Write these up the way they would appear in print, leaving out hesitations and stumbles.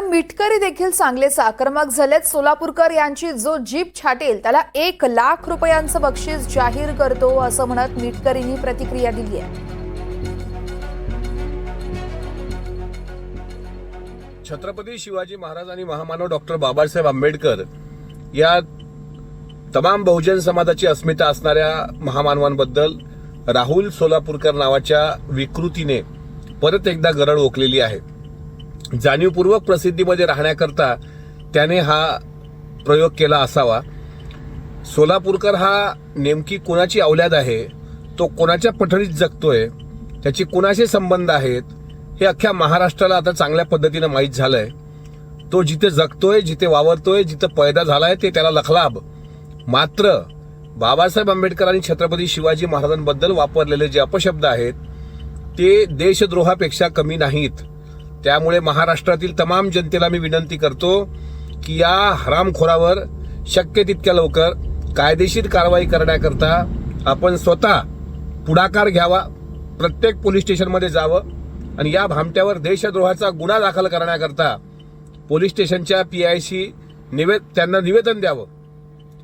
मिटकरी देखील चांगलेच आक्रमक झालेत। सोलापूरकर यांची जो जीप छाटेल त्याला 1 लाख रुपयांचं बक्षीस जाहीर करतो असं म्हणत मिटकरींनी प्रतिक्रिया दिली आहे। छत्रपती शिवाजी महाराज आणि महामानव डॉक्टर बाबासाहेब आंबेडकर या तमाम बहुजन समाजाची अस्मिता असणाऱ्या महामानवांबद्दल राहुल सोलापूरकर नावाच्या विकृतीने परत एकदा गरळ ओकलेली आहे। जाणीवपूर्वक प्रसिद्धीमध्ये राहण्याकरता त्याने हा प्रयोग केला असावा। सोलापूरकर हा नेमकी कोणाची औलाद आहे, तो कोणाच्या पठडीत जगतोय, त्याची कोणाशी संबंध आहेत हे अख्ख्या महाराष्ट्राला आता चांगल्या पद्धतीने माहीत झालंय। तो जिथे जगतोय, जिथे वावरतोय, जिथे पैदा झालाय ते त्याला लखलाभ। मात्र बाबासाहेब आंबेडकर आणि छत्रपती शिवाजी महाराजांबद्दल वापरलेले जे अपशब्द आहेत ते देशद्रोहापेक्षा कमी नाहीत। त्यामुळे महाराष्ट्रातील तमाम जनतेला मी विनंती करतो की या हरामखोरावर शक्य तितक्या लवकर कायदेशीर कारवाई करण्याकरता आपण स्वतः पुढाकार घ्यावा। प्रत्येक पोलीस स्टेशनमध्ये जावं आणि या भामट्यावर देशद्रोहाचा गुन्हा दाखल करण्याकरता पोलीस स्टेशनच्या PIशी त्यांना निवेदन द्यावं।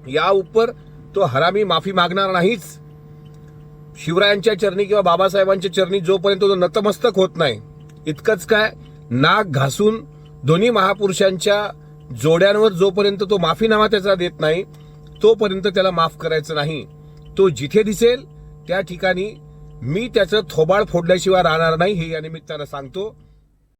या उपर तो हरामी माफी मागणार नाहीच। शिवरायांच्या चरणी किंवा बाबासाहेबांच्या चरणी जोपर्यंत तो नतमस्तक होत नाही, इतकंच काय, नाक घासून दोन्ही महापुरुषांच्या जोड्यांवर जोपर्यंत तो माफीनामा त्याचा देत नाही तोपर्यंत त्याला माफ करायचं नाही। तो जिथे दिसेल त्या ठिकाणी मी त्याचं थोबाड फोडल्याशिवाय राहणार नाही हे या निमित्तानं सांगतो।